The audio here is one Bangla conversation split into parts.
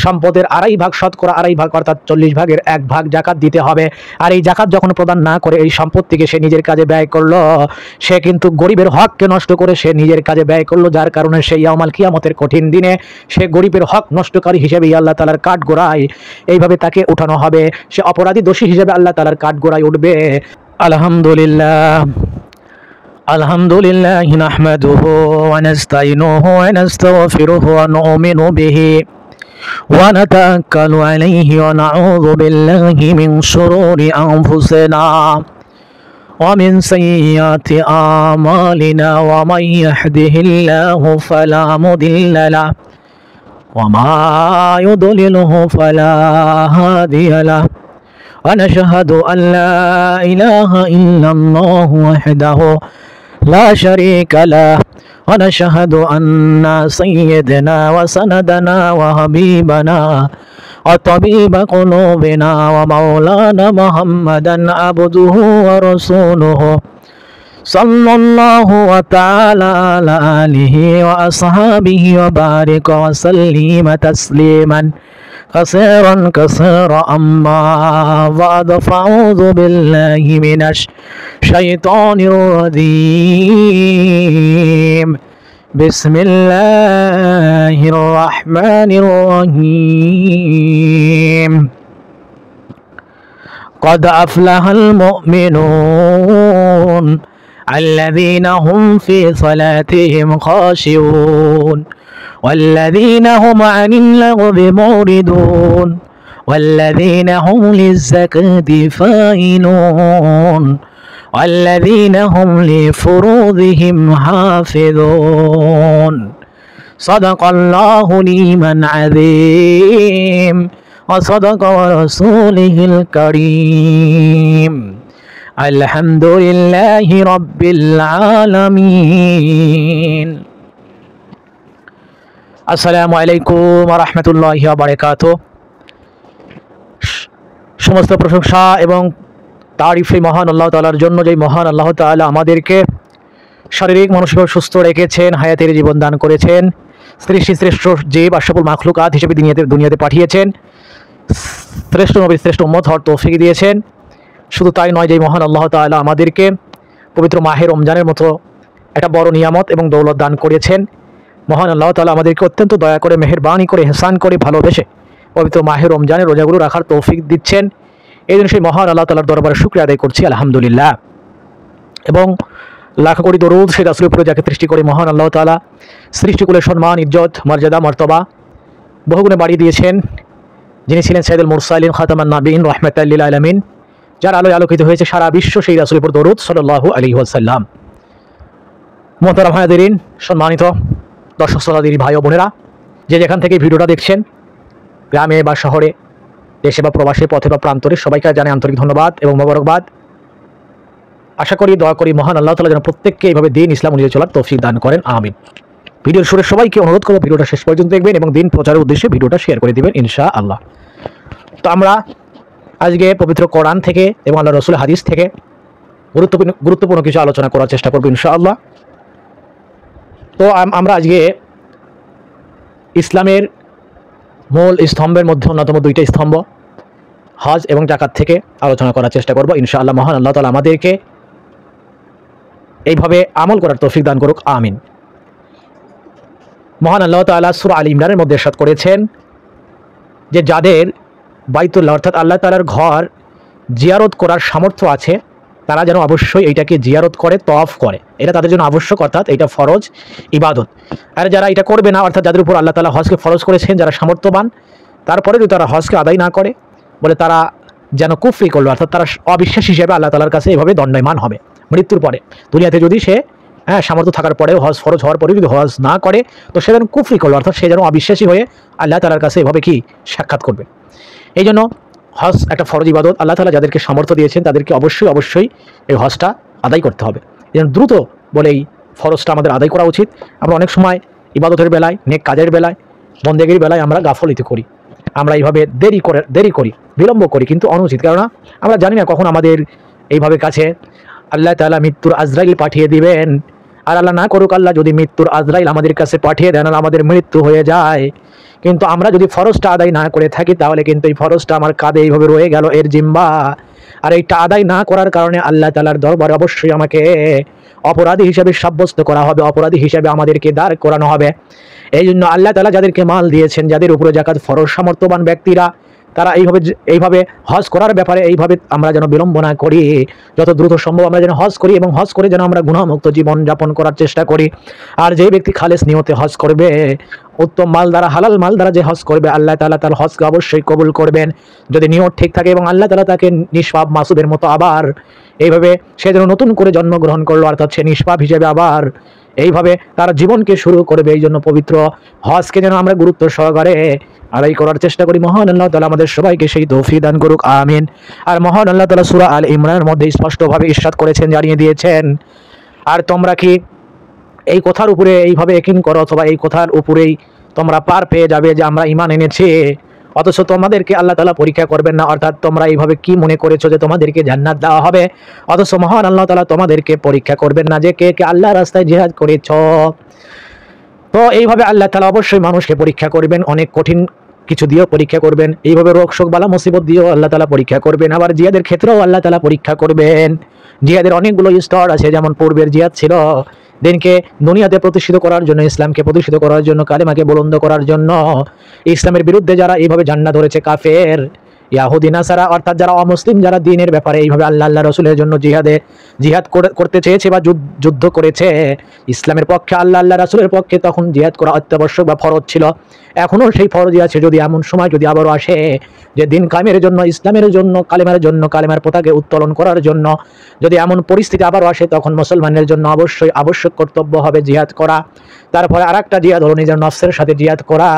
সম্পদের আড়াই ভাগ, শতকরা আড়াই ভাগ অর্থাৎ 40 ভাগের 1 ভাগ জাকাত দিতে হবে। আর এই জাকাত যখন প্রদান না করে এই সম্পত্তিকে সে নিজের কাজে ব্যয় করলো, সে কিন্তু গরিবের হককে নষ্ট করে সে নিজের কাজে ব্যয় করলো, যার কারণে সে ইয়াউমাল কিয়ামতের কঠিন দিনে সে গরিবের হক নষ্টকারী হিসেবে আল্লাহ তাআলার কাঠগড়ায় এইভাবে তাকে উঠানো হবে। সে অপরাধী দোষী হিসেবে আল্লাহ তাআলার কাঠগড়ায় উঠবে। আলহামদুলিল্লাহ আলহামদুলিল্লাহি নাহমাদুহু ওয়া নাস্তাইনুহু ওয়া নাস্তাগফিরুহু ওয়া নু'মিনু বিহি ওয়া নাতাওয়াক্কালু আলাইহি ওয়া নাউযু বিল্লাহি মিন শুরুরি আনফুসিনা ওয়া মিন সাইয়্যাতি আমালিনা ওয়া মান ইয়াহদিহিল্লাহু ফালা মুদিল্লা লাহু ওয়া মা ইউদ্লিলহু ফালা হাদিয়া লাহু ونشهد أن لا إله إلا الله وحده لا شريك له ونشهد أن سيدنا وسندنا وحبيبنا وطبيب قلوبنا ومولانا محمدا عبده ورسوله صلى الله وتعالى على آله وأصحابه وبارك وسلم تسليما كثيرا كثيرا. أما بعد فأعوذ بالله من الشيطان الرجيم. بسم الله الرحمن الرحيم. قد أفلح المؤمنون الذين هم في صلاتهم خاشعون والذين هم عن اللغو معرضون والذين هم للزكاة فاعلون والذين هم لفروضهم حافظون. صدق الله العلي العظيم وصدق رسوله الكريم. الحمد لله رب العالمين. আসসালামু আলাইকুম ওয়া রাহমাতুল্লাহি ওয়া বারাকাতুহু। সমস্ত প্রশংসা এবং তারিফ সেই মহান আল্লাহ তাআলার জন্য, যেই মহান আল্লাহ তাআলা আমাদেরকে শারীরিক মানসিকভাবে সুস্থ রেখেছেন, হায়াতের জীবন দান করেছেন, শ্রেষ্ঠ জীব আশরাফুল মাখলুকাত হিসেবে দুনিয়াতে পাঠিয়েছেন, শ্রেষ্ঠ নবীর শ্রেষ্ঠ উম্মত হওয়ার তৌফিক দিয়েছেন। শুধু তাই নয়, যেই মহান আল্লাহ তাআলা আমাদেরকে পবিত্র মাহে রমজানের মতো একটা বড় নিয়ামত এবং দৌলত দান করেছেন। মহান আল্লাহ তাআলা আমাদেরকে অত্যন্ত দয়া করে, মেহেরবানি করে, ইহসান করে, ভালোবেসে পবিত্র মাহে রমজানের রোজাগুলো রাখার তৌফিক দিচ্ছেন। এই জন্য সেই মহান আল্লাহ তাআলার দরবারে শুকরিয়া আদায় করছি, আলহামদুলিল্লাহ। এবং লাখ কোটি দরুদ সেই রাসূলের উপরে যাকে সৃষ্টি করে মহান আল্লাহ তাআলা সৃষ্টিকুলের সম্মান, ইজ্জত, মর্যাদা, মর্তবা বহুগুণে বাড়িয়ে দিয়েছেন, যিনি ছিলেন সাইয়্যিদুল মুরসালিন, খাতামান নাবিয়িন, রাহমাতাল লিল আলামিন, যার আলোয় আলোকিত হয়েছে সারা বিশ্ব, সেই রাসূলের উপর দরুদ সাল্লাল্লাহু আলাইহি ওয়াসাল্লাম। মোহতারাম হাজিরিন, সম্মানিত দর্শক শ্রোতাদি ভাই ও বোনেরা, যে যেখান থেকে ভিডিওটা দেখছেন, গ্রামে বা শহরে, দেশে বা প্রবাসে, পথে বা প্রান্তরে, সবাইকে জানাই আন্তরিক ধন্যবাদ এবং মোবারকবাদ। আশা করি, দোয়া করি মহান আল্লাহ তাআলা যেন প্রত্যেককে এইভাবে দিন ইসলাম অনুযায়ী চলার তৌফিক দান করেন, আমিন। ভিডিওর শুরুতে সবাইকে অনুরোধ করব ভিডিওটা শেষ পর্যন্ত দেখবেন এবং দিন প্রচারের উদ্দেশ্যে ভিডিওটা শেয়ার করে দিবেন ইনশাআল্লাহ। তো আমরা আজকে পবিত্র কোরআন থেকে এবং আল্লাহর রাসূলের হাদিস থেকে গুরুত্বপূর্ণ কিছু আলোচনা করার চেষ্টা করব ইনশাআল্লাহ। তো আমরা আজকে ইসলামের মূল স্তম্ভের মধ্যে অন্যতম দুইটা স্তম্ভ হজ এবং যাকাত থেকে আলোচনা করার চেষ্টা করব ইনশাআল্লাহ। মহান আল্লাহ তাআলা আমাদেরকে এইভাবে আমল করার তৌফিক দান করুক, আমিন। মহান আল্লাহ তাআলা সূরা আল ইমরানের মধ্যে ইরশাদ করেছেন যে যাদের বাইতুল্লাহ অর্থাৎ আল্লাহ তাআলার ঘর জিয়ারত করার সামর্থ্য আছে, তারা যেন অবশ্যই এইটাকে জিয়ারত করে, তওয়াফ করে। এটা তাদের জন্য আবশ্যক, অর্থাৎ এটা ফরজ ইবাদত। আর যারা এটা করবে না, অর্থাৎ যাদের উপর আল্লাহ তাআলা হজকে ফরজ করেছেন, যারা সামর্থ্যবান, তারপরে যদি তারা হজকে আদায় না করে, বলে তারা যেন কুফরি করলো, অর্থাৎ তারা অবিশ্বাস হিসেবে আল্লাহ তাআলার কাছে এভাবে দণ্ডায়মান হবে মৃত্যুর পরে। দুনিয়াতে যদি সে সামর্থ্য থাকার পরেও, হজ ফরজ হওয়ার পরে যদি হজ না করে, তো সে যেন কুফরি করলো, অর্থাৎ সে যেন অবিশ্বাসী হয়ে আল্লাহ তাআলার কাছে এভাবে কি সাক্ষাৎ করবে। এই জন্য হজ একটা ফরজ ইবাদত। আল্লাহ তাআলা যাদেরকে সামর্থ্য দিয়েছেন তাদেরকে অবশ্যই এই হজটা আদায় করতে হবে। এই জন্য দ্রুত বলে এই ফরজটা আমাদের আদায় করা উচিত। আমরা অনেক সময় ইবাদতের বেলায়, নেক কাজের বেলায়, বন্দেগীর বেলায় আমরা গাফলিত করি, আমরা এইভাবে দেরি করি, বিলম্ব করি, কিন্তু অনুচিত। কেননা আমরা জানি না কখন আমাদের এইভাবে কাছে আল্লাহ তাআলা মৃত্যুর আজরাইল পাঠিয়ে দিবেন। আর আল্লাহ না করুক, আল্লাহ যদি মৃত্যুর আজরাইল আমাদের কাছে পাঠিয়ে দেন আর আমাদের মৃত্যু হয়ে যায়, কিন্তু আমরা যদি ফরজটা আদায় না করে থাকি তাহলে কিন্তু এই ফরজটা আমার কাঁধে এইভাবে রয়ে গেল, এর জিম্বা। আর এইটা আদায় না করার কারণে আল্লাহ তাআলার দরবারে অবশ্যই আমাকে অপরাধী হিসেবে সাব্যস্ত করা হবে, অপরাধী হিসেবে আমাদেরকে দাঁড় করানো হবে। এই জন্য আল্লাহ তাআলা যাদেরকে মাল দিয়েছেন, যাদের উপরে যাকাত ফরজ, সামর্থ্যবান ব্যক্তিরা তারা এইভাবে হজ করার ব্যাপারে এইভাবে আমরা যেন বিলম্ব না করি, যত দ্রুত সম্ভব আমরা যেন হজ করি এবং হজ করে যেন আমরা গুনাহমুক্ত জীবন যাপন করার চেষ্টা করি। আর যে ব্যক্তি খালেস নিয়তে হজ করবে, উত্তম মাল দ্বারা, হালাল মাল দ্বারা যে হজ করবে, আল্লাহ তাআলা তার হজকে অবশ্যই কবুল করবেন যদি নিয়ত ঠিক থাকে এবং আল্লাহ তাআলা তাকে নিষ্পাপ মাসুদের মতো আবার এইভাবে সে যেন নতুন করে জন্মগ্রহণ করলো, অর্থাৎ সে নিষ্পাপ হিসেবে আবার এইভাবে তার জীবনকে শুরু করবে। এই জন্য পবিত্র হজকে যেন আমরা গুরুত্ব সহকারে আদায় করার চেষ্টা করি। মহান আল্লাহ তাআলা আমাদের সবাইকে সেই তৌফিক দান করুক, আমিন। আর মহান আল্লাহ তাআলা সূরা আল ইমরানের মধ্যে স্পষ্টভাবে ইরশাদ করেছেন, জানিয়ে দিয়েছেন, আর তোমরা কি এই কথার উপরে এইভাবে ইয়াকিন করো অথবা এই কথার উপরেই তোমরা পার পেয়ে যাবে যে আমরা ঈমান এনেছি, অথচ তোমাদেরকে আল্লাহ তাআলা পরীক্ষা করবেন না। অর্থাৎ তোমরা এইভাবে কি মনে করেছো যে তোমাদেরকে জান্নাত দেওয়া হবে, অথচ মহান আল্লাহ তাআলা তোমাদেরকে পরীক্ষা করবেন না যে কে কে আল্লাহর রাস্তায় জিহাদ করেছো। তো এইভাবে আল্লাহ তাআলা অবশ্যই মানুষকে পরীক্ষা করবেন, অনেক কঠিন কিছু দিয়েও পরীক্ষা করবেন, এইভাবে রোগ শোক বালা মুসিবত দিয়েও আল্লাহ তাআলা পরীক্ষা করবেন। আবার জিহাদের ক্ষেত্রেও আল্লাহ তাআলা পরীক্ষা করবেন। জিহাদের অনেকগুলো স্তর আছে, যেমন পূর্বের জিহাদ ছিল দিনকে দুনিয়াতে প্রতিষ্ঠিত করার জন্য, ইসলামকে প্রতিষ্ঠিত করার জন্য, কালেমাকে বুলন্দ করার জন্য। ইসলামের বিরুদ্ধে যারা এইভাবে ঝান্ডা ধরেছে, কাফের, ইয়াহুদি, নাসারা, অর্থাৎ যারা অমুসলিম, যারা দ্বীনের ব্যাপারে এইভাবে আল্লাহ রাসূলের জন্য জিহাদ করতে চেয়েছে বা যুদ্ধ করেছে ইসলামের পক্ষে, আল্লাহ রাসূলের পক্ষে, তখন জিহাদ করা অত্যাবশ্যক বা ফরজ ছিল। এখনও সেই ফরজই আছে। যদি এমন সময় যদি আবারও আসে যে দিন কায়েমের জন্য, ইসলামের জন্য, কালেমার জন্য, কালেমার পতাকা উত্তোলন করার জন্য যদি এমন পরিস্থিতি আবারও আসে, তখন মুসলমানের জন্য অবশ্যই আবশ্যক কর্তব্য হবে জিহাদ করা। তারপরে আরেকটা জিহাদ হলো নিজের নফসের সাথে জিহাদ করা,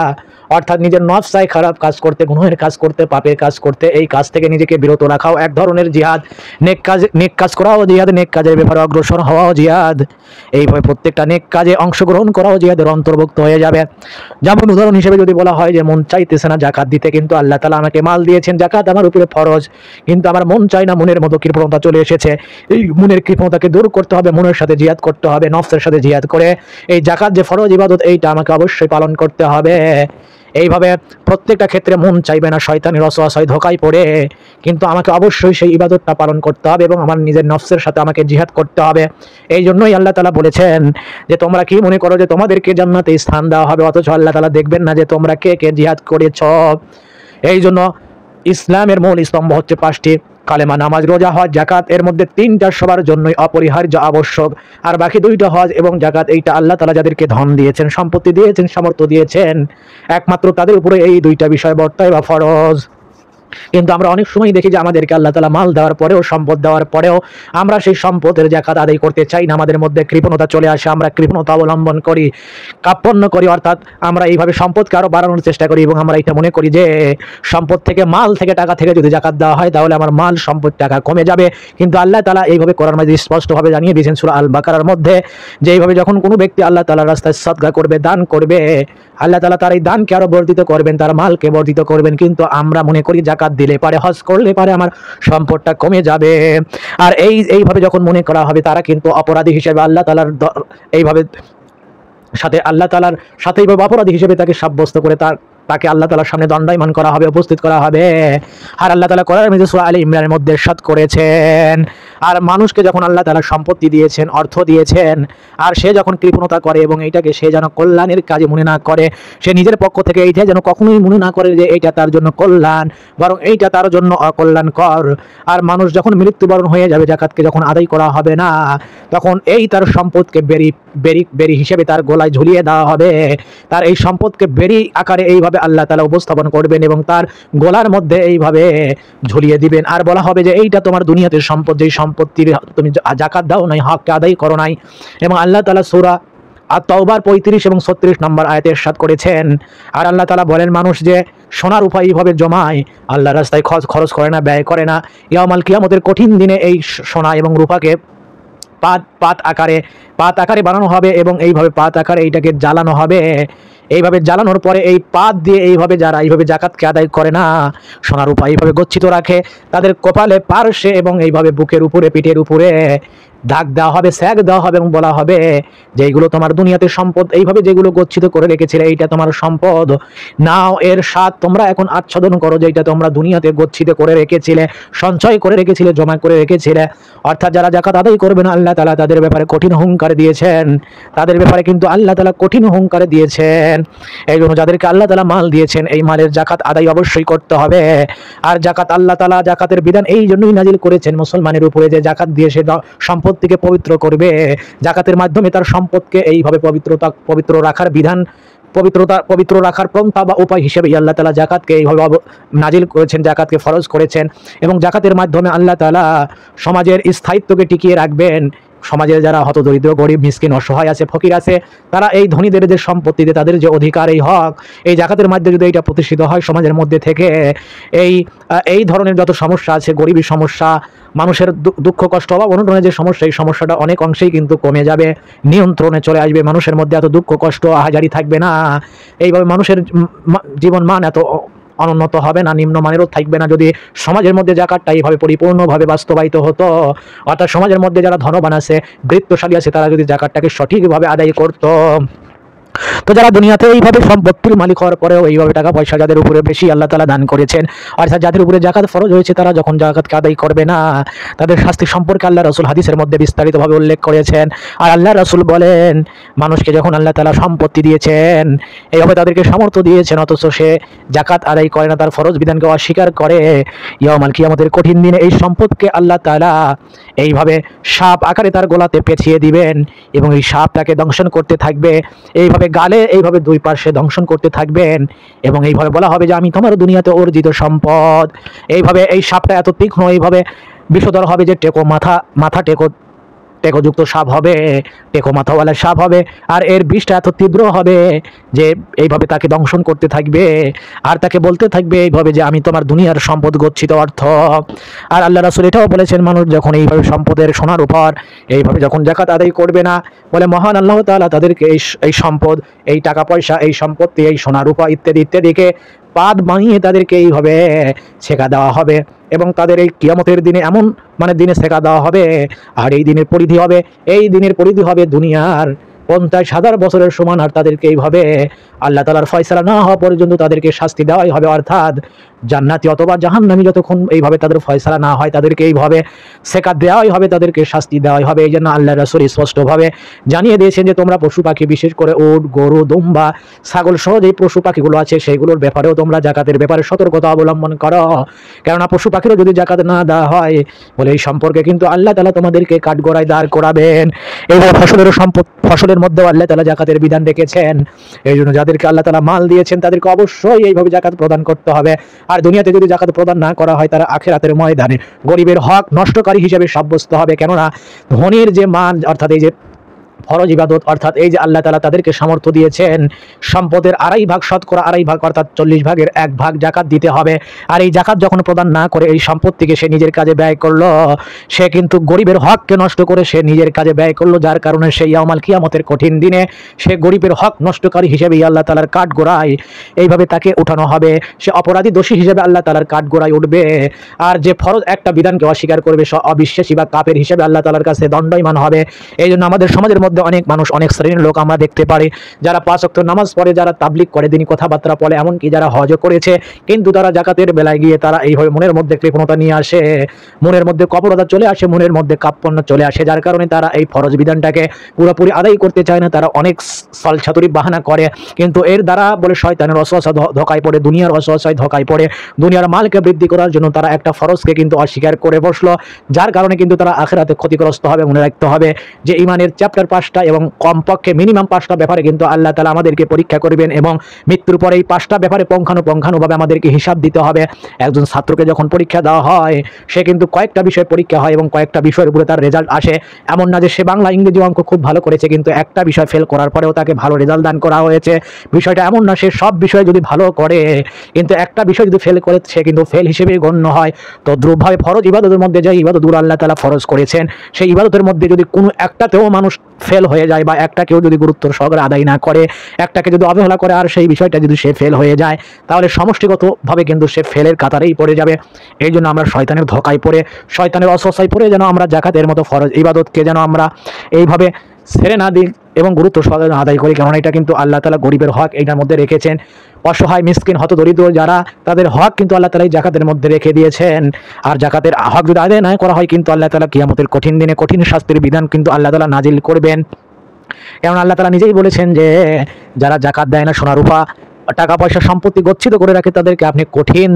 অর্থাৎ নিজের নফস চাই খারাপ কাজ করতে, গুনাহের কাজ করতে, পাপের কাজ করতে, এই কাজ থেকে নিজেকে বিরত রাখাও এক ধরনের জিহাদ। নেক কাজ করাও জিহাদ, নেক কাজের ব্যাপারে অগ্রসর হওয়াও জিহাদ। এইভাবে প্রত্যেকটা নেক কাজে অংশগ্রহণ করাও জিহাদের অন্তর্ভুক্ত হয়ে যাবে। যেমন উদাহরণ হিসেবে যদি বলা হয় যে মন চাইতেছে না জাকাত দিতে, কিন্তু আল্লাহ তাআলা আমাকে মাল দিয়েছেন, জাকাত আমার উপরে ফরজ, কিন্তু আমার মন চায় না, মনের মতো কৃপণতা চলে এসেছে। এই মনের কৃপণতাকে দূর করতে হবে, মনের সাথে জিহাদ করতে হবে, নফসের সাথে জিহাদ করে এই জাকাত যে ফরজ ইবাদত, এইটা আমাকে অবশ্যই পালন করতে হবে। এইভাবে প্রত্যেকটা ক্ষেত্রে মন চাইবে না, শয়তানের ওয়াসওয়াসায় ধোঁকায় পড়ে, কিন্তু আমাকে অবশ্যই সেই ইবাদতটা পালন করতে হবে এবং আমার নিজের নফসের সাথে আমাকে জিহাদ করতে হবে। এই জন্যই আল্লাহ তাআলা বলেছেন যে তোমরা কি মনে করো যে তোমাদেরকে জান্নাতে স্থান দেওয়া হবে, অথচ আল্লাহ তাআলা দেখবেন না যে তোমরা কে কে জিহাদ করেছ। এই জন্য ইসলামের মূল স্তম্ভ হচ্ছে 5টি, কালেমা, নামাজ, রোজা, হজ, জাকাত। এর মধ্যে 3টা সবার জন্যই অপরিহার্য, আবশ্যক, আর বাকি 2টা হজ এবং জাকাত, এইটা আল্লাহ তাআলা যাদেরকে ধন দিয়েছেন, সম্পত্তি দিয়েছেন, সামর্থ্য দিয়েছেন, একমাত্র তাদের উপরে এই 2টা বিষয় বর্তায় বা ফরজ। কিন্তু আমরা অনেক সময় দেখি যে আমাদেরকে আল্লাহ তাআলা মাল দেওয়ার পরেও, সম্পদ দেওয়ার পরেও আমরা সেই সম্পদের জাকাত আদায় করতে চাই না। আমাদের মধ্যে কৃপণতা চলে আসে, আমরা কৃপণতা অবলম্বন করি, কাপ্পন্য করি, অর্থাৎ আমরা এইভাবে সম্পদকে আরো বাড়ানোর চেষ্টা করি এবং আমরা এটা মনে করি যে সম্পদ থেকে, মাল থেকে, টাকা থেকে যদি জাকাত দেওয়া হয় তাহলে আমার মাল, সম্পদ, টাকা কমে যাবে। কিন্তু আল্লাহ তাআলা এইভাবে কোরআন মাজিদে স্পষ্টভাবে জানিয়ে দিয়েছেন সূরা আল বাকারার মধ্যে যে এইভাবে যখন কোনো ব্যক্তি আল্লাহ তাআলার রাস্তায় সাদকা করবে, দান করবে, আল্লাহ তাআলা তার এই দানকে আরো বর্ধিত করবেন, তার মালকে বর্ধিত করবেন। কিন্তু আমরা মনে করি জাকাত দিলে পারে, হজ করলে পারে আমার সম্পদটা কমে যাবে। আর এইভাবে যখন মনে করা হবে, তারা কিন্তু অপরাধী হিসেবে আল্লাহ তাআলার এইভাবে সাথে, আল্লাহ তাআলার সাথে এইভাবে অপরাধী হিসেবে তাকে সাব্যস্ত করে তাকে আল্লাহ তাআলার সামনে দণ্ডায়মান করা হবে, উপস্থিত করা হবে। আর আল্লাহ তাআলা কোরআনের মধ্যে সূরা আলে ইমরানের মধ্যে ইরশাদ করেছেন, আর মানুষকে যখন আল্লাহ তাআলা সম্পত্তি দিয়েছেন, অর্থ দিয়েছেন, আর সে যখন কৃপণতা করে এবং এইটাকে সে যেন কল্যাণের কাজে মনে না করে, সে নিজের পক্ষ থেকে এইটা যেন কখনোই মনে না করে যে এইটা তার জন্য কল্যাণ, বরং এইটা তার জন্য অকল্যাণকর। আর মানুষ যখন মৃত্যুবরণ হয়ে যাবে, জাকাতকে যখন আদায় করা হবে না, তখন এই তার সম্পদকে বেরি হিসেবে তার গলায় ঝুলিয়ে দেওয়া হবে। তার এই সম্পদকে বেরি আকারে এইভাবে আল্লাহ তাআলা উপস্থাপন করবেন এবং তার গলার মধ্যে এইভাবে ঝুলিয়ে দিবেন, আর বলা হবে যে এইটা তোমার দুনিয়াতে সম্পদ, যেই সম্পত্তির তুমি জাকাত দাও নাই, হককে আদায় করো নাই। এবং আল্লাহ তাআলা সূরা আত-তাওবার 35 এবং 36 নম্বর আয়াতে ইরশাদ করেছেন, আর আল্লাহ তাআলা বলেন মানুষ যে সোনার উপায় এইভাবে জমায়, আল্লাহর রাস্তায় খরচ করে না, ব্যয় করে না, ইয়াউমাল কিয়ামতের কঠিন দিনে এই সোনা এবং রূপাকে পাত আকারে বানানো হবে এবং এইভাবে পাত আকারে এইটাকে জ্বালানো হবে। এইভাবে জ্বালানোর পরে এই পাত দিয়ে এইভাবে যারা এইভাবে জাকাতকে আদায় করে না, সোনার উপায় এইভাবে গচ্ছিত রাখে, তাদের কপালে, পার্শ্বে এবং এইভাবে বুকের উপরে, পিঠের উপরে দাগ দেওয়া হবে, স্যাগ দেওয়া হবে এবং বলা হবে যে এইগুলো তোমার দুনিয়াতে সম্পদ, এইভাবে যেগুলো গচ্ছিত করে রেখেছিলে এইটা তোমার সম্পদ, নাও এর স্বাদ তোমরা এখন আচ্ছাদন করো, যেটা তোমরা দুনিয়াতে গচ্ছিত করে রেখেছিলে, সঞ্চয় করে রেখেছিলে, জমা করে রেখেছিলে। অর্থাৎ যারা যাকাত আদায় করবে না আল্লাহ তাআলা তাদের ব্যাপারে কঠিন হুঙ্কার দিয়েছেন, তাদের ব্যাপারে কিন্তু আল্লাহ তাআলা কঠিন হুঙ্কার দিয়েছেন। এই জন্য যাদেরকে আল্লাহ তাআলা মাল দিয়েছেন এই মালের যাকাত আদায় অবশ্যই করতে হবে। আর যাকাত আল্লাহ তাআলা যাকাতের বিধান এই জন্যই নাজিল করেছেন মুসলমানের উপরে যে যাকাত দিয়ে সে সম্পদটিকে পবিত্র করবে, যাকাতের মাধ্যমে তার সম্পদকে এইভাবে পবিত্র রাখার বিধান, পবিত্র রাখার পন্থা বা উপায় হিসেবে আল্লাহ তাআলা যাকাতকে এইভাবে নাজিল করেছেন, যাকাতকে ফরজ করেছেন। এবং যাকাতের মাধ্যমে আল্লাহ তাআলা সমাজের স্থায়িত্বকে টিকিয়ে রাখবেন। সমাজের যারা হতদরিদ্র, গরিব, মিসকিন, অসহায় আছে, ফকির আছে, তারা এই ধনীদের যে সম্পত্তিতে তাদের যে অধিকার, এই হক, এই যাকাতের মাধ্যমে যদি এটা প্রতিষ্ঠিত হয় সমাজের মধ্যে থেকে, এই ধরনের যত সমস্যা আছে, গরিবী সমস্যা, মানুষের দুঃখ কষ্ট অভাব অনটনের যে সমস্যা, এই সমস্যাটা অনেক অংশেই কিন্তু কমে যাবে, নিয়ন্ত্রণে চলে আসবে। মানুষের মধ্যে এত দুঃখ কষ্ট আহাজারি থাকবে না। এইভাবে মানুষের জীবন মান এত অনুন্নত হবে না, নিম্নমানেরও থাকবে না, যদি সমাজের মধ্যে যাকাতটা এইভাবে পরিপূর্ণভাবে বাস্তবায়িত হতো। অর্থাৎ সমাজের মধ্যে যারা ধনবান আছে, বৃত্তশালী আছে, তারা যদি যাকাতটাকে সঠিকভাবে আদায় করত। তো যারা দুনিয়াতে এইভাবে সম্পত্তির মালিক হওয়ার পরেও এইভাবে টাকা পয়সা যাদের উপরে বেশি আল্লাহ তাআলা দান করেছেন, অর্থাৎ যাদের উপরে যাকাত ফরজ হয়েছে, তারা যখন যাকাতকে আদায় করবে না তাদের শাস্তি সম্পর্কে আল্লাহ রাসূল হাদিসের মধ্যে বিস্তারিতভাবে উল্লেখ করেছেন। আর আল্লাহ রাসূল বলেন, মানুষকে যখন আল্লাহ তাআলা সম্পত্তি দিয়েছেন, এইভাবে তাদেরকে সামর্থ্য দিয়েছেন, অথচ সে যাকাত আদায় করে না, তার ফরজ বিধানকে অস্বীকার করে, ইয়াউমাল কিয়ামতের কঠিন দিনে এই সম্পদকে আল্লাহ তাআলা এইভাবে সাপ আকারে তার গলাতে পেঁচিয়ে দিবেন এবং এই সাপ তাকে দংশন করতে থাকবে, এইভাবে গালে এইভাবে দুই পাশে দংশন করতে থাকবেন এবং এইভাবে বলা হবে যে আমি তোমার দুনিয়াতে অর্জিত সম্পদ। এইভাবে এই সাপটা এত তীক্ষ্ণ, এইভাবে বিষধর হবে যে মাথা টেকোযুক্ত সাপ হবে, টেকো মাথাওয়ালা সাপ হবে, আর এর বিষটা এত তীব্র হবে যে এইভাবে তাকে দংশন করতে থাকবে আর তাকে বলতে থাকবে এইভাবে যে আমি তোমার দুনিয়ার সম্পদ গচ্ছিত অর্থ। আর আল্লাহ রাসূল এটাও বলেছেন, মানুষ যখন এইভাবে সম্পদের সোনার উপর এইভাবে যখন যাকাত আদায় করবে না, বলে মহান আল্লাহ তাআলা তাদেরকে এই সম্পদ, এই টাকা পয়সা, এই সম্পত্তি, এই সোনার উপর ইত্যাদি ইত্যাদিকে পাদ বানিয়ে তাদেরকে এইভাবে ছেকা দেওয়া হবে এবং তাদের এই কিয়ামতের দিনে এমন দিনে ছেকা দেওয়া হবে। আর এই দিনের পরিধি হবে দুনিয়ার 50,000 বছরের সমান। আর তাদেরকে এইভাবে আল্লাহ তাআলার ফয়সালা না হওয়া পর্যন্ত তাদেরকে শাস্তি দেওয়াই হবে, অর্থাৎ জান্নাতি অথবা জাহান্নামী যতক্ষণ এইভাবে তাদের ফয়সালা না হয় তাদেরকে এইভাবে ছেকা দেওয়াই হবে, তাদেরকে শাস্তি দেওয়াই হবে। এই জন্য আল্লাহ রাসূল স্পষ্টভাবে জানিয়ে দিয়েছেন যে তোমরা পশু পাখি, বিশেষ করে উট, গরু, দুম্বা, ছাগল সহ যে পশু পাখিগুলো আছে সেইগুলোর ব্যাপারেও তোমরা যাকাতের ব্যাপারে সতর্কতা অবলম্বন করো, কেননা পশু পাখিরও যদি যাকাত না দেওয়া হয় বলে এই সম্পর্কে কিন্তু আল্লাহ তাআলা তোমাদেরকে কাঠগড়ায় দাঁড় করাবেন। এইভাবে ফসলের মধ্যেও আল্লাহ তাআলা যাকাতের বিধান রেখেছেন। এই জন্য যাদেরকে আল্লাহ তাআলা মাল দিয়েছেন তাদেরকে অবশ্যই এইভাবে যাকাত প্রদান করতে হবে। আর দুনিয়াতে যদি যাকাত প্রদান না করা হয় তারা আখিরাতের ময়দানে গরিবের হক নষ্টকারী হিসেবে সাব্যস্ত হবে। কেননা ধনীর যে মান, অর্থাৎ এই যে ফরজ ইবাদত, অর্থাৎ এই যে আল্লাহ তাআলা তাদেরকে সামর্থ্য দিয়েছেন সম্পদের 2.5 ভাগ, শতকরা 2.5 ভাগ, অর্থাৎ 40 ভাগের 1 ভাগ যাকাত দিতে হবে। আর এই যাকাত যখন প্রদান না করে এই সম্পত্তিকে সে নিজের কাজে ব্যয় করলো, সে কিন্তু গরিবের হককে নষ্ট করে সে নিজের কাজে ব্যয় করলো, যার কারণে সেই ইয়াউমাল কিয়ামতের কঠিন দিনে সে গরিবের হক নষ্টকারী হিসেবে আল্লাহ তাআলার কাঠগড়ায় এইভাবে তাকে উঠানো হবে। সে অপরাধী, দোষী হিসেবে আল্লাহ তাআলার কাঠগড়ায় উঠবে। আর যে ফরজ একটা বিধানকে অস্বীকার করবে সে অবিশ্বাসী বা কাফের হিসেবে আল্লাহ তাআলার কাছে দণ্ডায়মান হবে। এই জন্য আমাদের সমাজের মধ্যে অনেক মানুষ, অনেক শ্রেণীর লোক আমরা দেখতে পারি যারা 5 ওয়াক্ত নামাজ পড়ে, যারা তাবলীগ করে, দিনী কথাবার্তা বলে, এমনকি যারা হজ করেছে, কিন্তু তারা যাকাতের বেলায় গিয়ে তারা এইভাবে মনের মধ্যে কৃপণতা নিয়ে আসে, মনের মধ্যে কপটতা চলে আসে, মনের মধ্যে কাপ্পন্য চলে আসে, যার কারণে তারা এই ফরজ বিধানটাকে পুরোপুরি আদায় করতে চায় না। তারা অনেক ছলছাতুরি বাহানা করে, কিন্তু এর দ্বারা বলে শয়তানের ওয়াসওয়াসা ধোঁকায় পড়ে, দুনিয়ার ওয়াসওয়াসায় ধোঁকায় পড়ে, দুনিয়ার মালকে বৃদ্ধি করার জন্য তারা একটা ফরজকে কিন্তু অস্বীকার করে বসলো, যার কারণে কিন্তু তারা আখিরাতে ক্ষতিগ্রস্ত হবে। মনে রাখতে হবে যে ঈমানের চ্যাপ্টার 5টা এবং কমপক্ষে মিনিমাম 5টা ব্যাপারে কিন্তু আল্লাহ তাআলা আমাদেরকে পরীক্ষা করবেন এবং মৃত্যুর পরে এই 5টা ব্যাপারে পুঙ্খানুপুঙ্খানুভাবে আমাদেরকে হিসাব দিতে হবে। একজন ছাত্রকে যখন পরীক্ষা দেওয়া হয় সে কিন্তু কয়েকটা বিষয় পরীক্ষা হয় এবং কয়েকটা বিষয়ের উপরে তার রেজাল্ট আসে। এমন না যে সে বাংলা, ইংরেজি, অঙ্ক খুব ভালো করেছে কিন্তু একটা বিষয় ফেল করার পরেও তাকে ভালো রেজাল্ট দান করা হয়েছে। বিষয়টা এমন না, সে সব বিষয় যদি ভালো করে কিন্তু একটা বিষয় যদি ফেল করে সে কিন্তু ফেল হিসেবেই গণ্য হয়। তো দ্রুপভাবে ফরজ ইবাদতের মধ্যে যে ইবাদতগুলো আল্লাহ তাআলা ফরজ করেছেন সেই ইবাদতের মধ্যে যদি কোনো একটাতেও মানুষ ফেল হয়ে যায় বা একটা কেউ যদি গুরুত্ব সহকারে আদায় না করে, একটাকে যদি অবহেলা করে আর সেই বিষয়টা যদি সে ফেল হয়ে যায়, তাহলে সমষ্টিগতভাবে কিন্তু সে ফেলের কাতারেই পড়ে যাবে। এই জন্য আমরা শয়তানের ধোঁকায় পড়ে, শয়তানের অসস্যায় পড়ে যেন আমরা জাকাতের মতো ফরজ ইবাদতকে যেন আমরা এইভাবে ছেড়ে না দিই এবং গুরুত্ব সহকারে আদায় করি। কারণ এটা কিন্তু আল্লাহ তাআলা গরিবের হক এইটার মধ্যে রেখেছেন। অসহায় মিসকিন হতদরিদ্র যারা, তাদের হক কিন্তু আল্লাহ তাআলা এই জাকাতের মধ্যে রেখে দিয়েছেন। আর জাকাতের হক যদি আদায় না করা হয়, কিন্তু আল্লাহ তাআলা কিয়ামতের কঠিন দিনে কঠিন শাস্তির বিধান কিন্তু আল্লাহ তাআলা নাজিল করবেন। কারণ আল্লাহ তাআলা নিজেই বলেছেন যে যারা জাকাত দেয় না, সোনা রূপা টাকা পয়সা সম্পত্তি গচ্ছিত করে রাখে, তাদেরকে আপনি কঠিন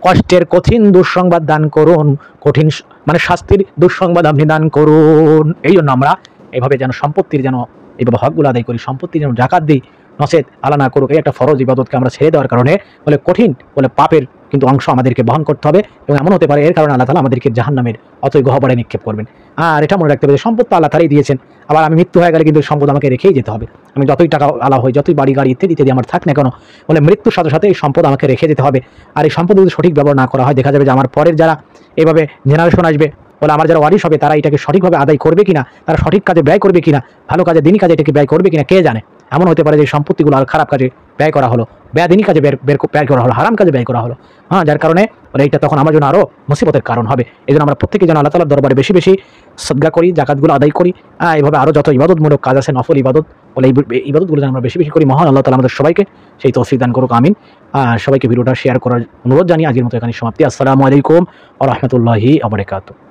কষ্টের কঠিন দুঃসংবাদ দান করুন, কঠিন মানে শাস্তির দুঃসংবাদ আপনি দান করুন। এই জন্য আমরা এভাবে যেন সম্পত্তির যেন এইভাবে হকগুলো আদায় করি, সম্পত্তি যেন জাকাত দিই, নচেত আল্লাহ না করুক এই একটা ফরজ ইবাদতকে আমরা ছেড়ে দেওয়ার কারণে বলে কঠিন বলে পাপের কিন্তু অংশ আমাদেরকে বহন করতে হবে। এবং এমন হতে পারে এর কারণে আল্লাহ তাআলা আমাদেরকে জাহান্নামের অতই গহ্বরে নিক্ষেপ করবেন। আর এটা মনে রাখতে হবে যে সম্পদ তো আল্লাহ তাআলাই দিয়েছেন, আবার আমি মৃত্যু হয়ে গেলে কিন্তু সম্পদ আমাকে রেখেই যেতে হবে। আমি যতই টাকা আলা হই, যতই বাড়ি গাড়ি ইত্যাদি ইত্যাদি আমার থাক না কেন, বলে মৃত্যুর সাথে সাথে এই সম্পদ আমাকে রেখে যেতে হবে। আর এই সম্পদ যদি সঠিক ব্যবহার না করা হয়, দেখা যাবে যে আমার পরের যারা এভাবে জেনারেশন আসবে, বলে আমার যারা ওয়ারিশ হবে, তারা এটাকে সঠিকভাবে আদায় করবে কিনা, তারা সঠিক কাজে ব্যয় করবে কিনা, ভালো কাজে দিনই কাজে এটাকে ব্যয় করবে কিনা কে জানে। এমন হতে পারে যে সম্পত্তিগুলো আর খারাপ কাজে ব্যয় করা হলো, দিনই কাজে ব্যয় করা হলো, হারাম কাজে ব্যয় করা হলো। হ্যাঁ, যার কারণে বলে এইটা তখন আমার জন্য আরও মুসিবতের কারণ হবে। এই জন্য আমরা প্রত্যেকে যেন আল্লাহ তাআলার দরবারে বেশি বেশি সদকা করি, জাকাতগুলো আদায় করি। এইভাবে আরও যত ইবাদতমূলক কাজ আছে, নফল ইবাদত, বলে এই ইবাদতগুলো যেন আমরা বেশি বেশি করি। মহান আল্লাহ তাআলা আমাদের সবাইকে সেই তৌফিক দান করুক, আমিন। সবাইকে ভিডিওটা শেয়ার করার অনুরোধ জানিয়ে আজকের মতো এখানে সমাপ্তি। আসসালামু আলাইকুম ওয়া রাহমাতুল্লাহি ওয়া বারাকাতুহু।